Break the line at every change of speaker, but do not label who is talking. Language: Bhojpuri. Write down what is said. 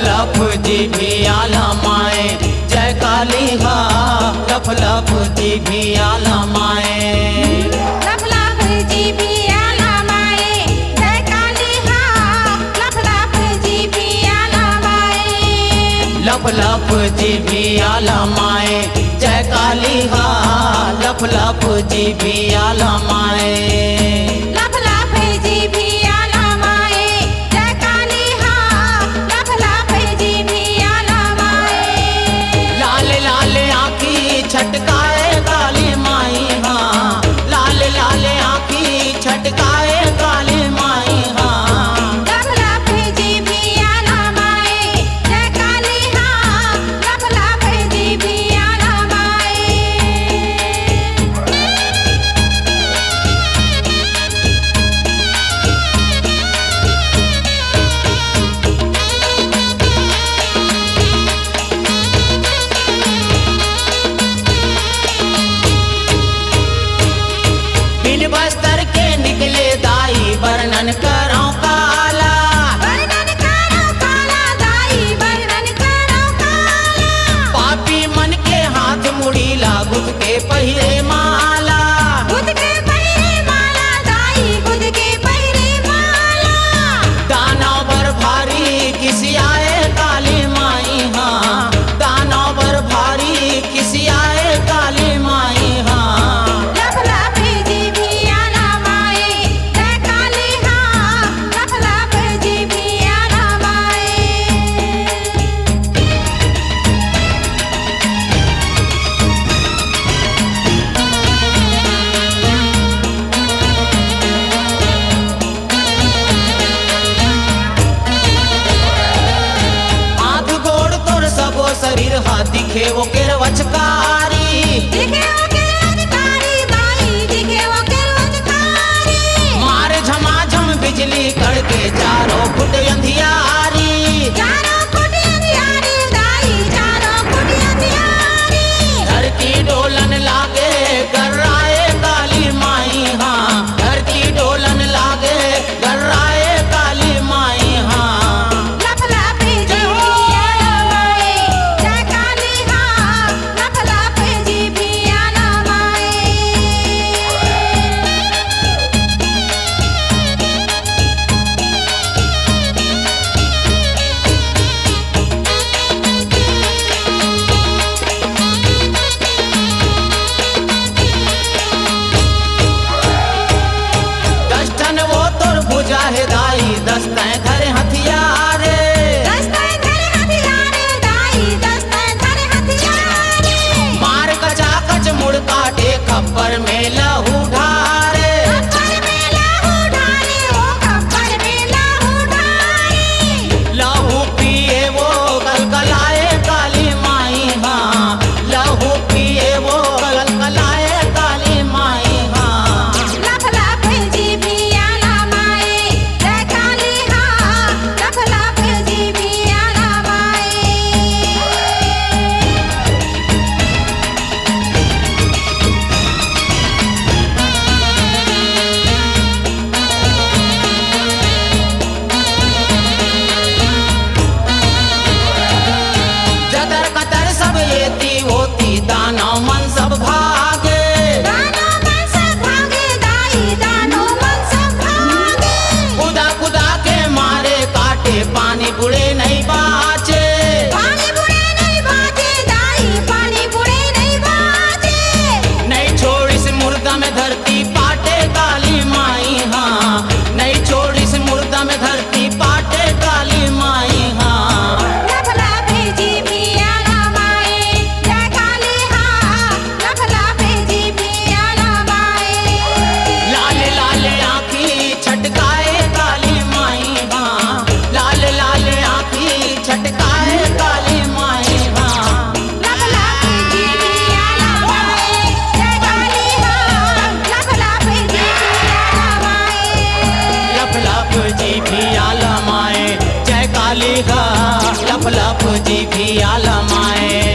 लफ जी भी आला माए जय काली हा लफ लफ जी भी आला माए
लफ लफ जी भी आला माए जय काली हा लफ लफ जी भी आला माए
लफ लफ जी भी आला माए जय काली हा लफ लफ जी भी आला माए
लफ लफ जी भी आला माए जय काली हा लफ लफ जी भी आला माए
लाल लाल आँखी छटकाए काली माई हाँ लाल लाल आँखी छटकाए काली माई हाँ
लफ लफ जी भी आला माए जय काली हा लफ लफ जी भी आला माए
बिन बस्तर के निकले दाई वर्णन करो काला
वर्णन करो काला दाई वर्णन करो काला
पापी मन के हाथ मुड़ी लागुत के पहिरे माला
बुध के पहिरे माला दाई बुध के पहिरे माला
दानव बर भारी किसी आए काली माई हाँ दानव बर भारी किसी आए काली माई हाँ
लफ लफ जी भी आला माए जय काली हा लफ लफ जी भी आला माए
हाथ गोड़ तोर सबो शरीर हाथ दिखे वो केर वचकारी
दिखे वो के अधिकारी दाई दिखे वो के अधिकारी
मार झमाझम बिजली कड़के चारों फुट अंधियारी
चारों फुट अंधियारी दाई चारों फुट अंधियारी
धरती डोलन लागे गर्राए काली माई हाँ धरती डोलन लागे गर्राए काली माई हाँ
लफ लफ जी भी आला माए जय काली हा लफ लफ जी भी आला माए
दस्टन वो तोर भुजा है दाई दस्तें घर हथियारे
दस्ते धरे हथियारे दाई दस्ते धरे हथियारे
मार कचा कच मुड़ काटे खप्पर में लहू ढारे
खप्पर में लहू ढारे ओ खप्पर में लहू ढारे
लहू पिए वो कलकलाए काली माई हाँ लहू पिए वो कलकलाए काली माई हाँ
लफ लफ जी भी आला माए जय काली हा लफ लफ जी भी आला माए
जदर कतर सब येती होती दानव मन सब भागे
दानो मन सब भागे दाई दानो मन सब भागे
खुदा खुदा के मारे काटे पानी बुड़े नहीं बाचे
पानी बुड़े नहीं बाजे दाई पानी बुड़े नहीं बाजे
नहीं छोड़ इस मुर्दा में धरती पाटे काली माई हाँ नहीं छोड़ इस मुर्दा में धरती पाटे काली माई हाँ
लफ लफ जी भी आला माए जय काली हा लफ लफ जी भी आला माए
लाल लाल आँखी छटकाए काली माई हाँ लाल लाल आँखी छटकाए काली माई हाँ
लफ लफ जी भी आला माए जय काली हा लफ लफ जी भी आला माए
लफ लफ जी भी आला माए जय काली हा लफ लफ जी भी आला माए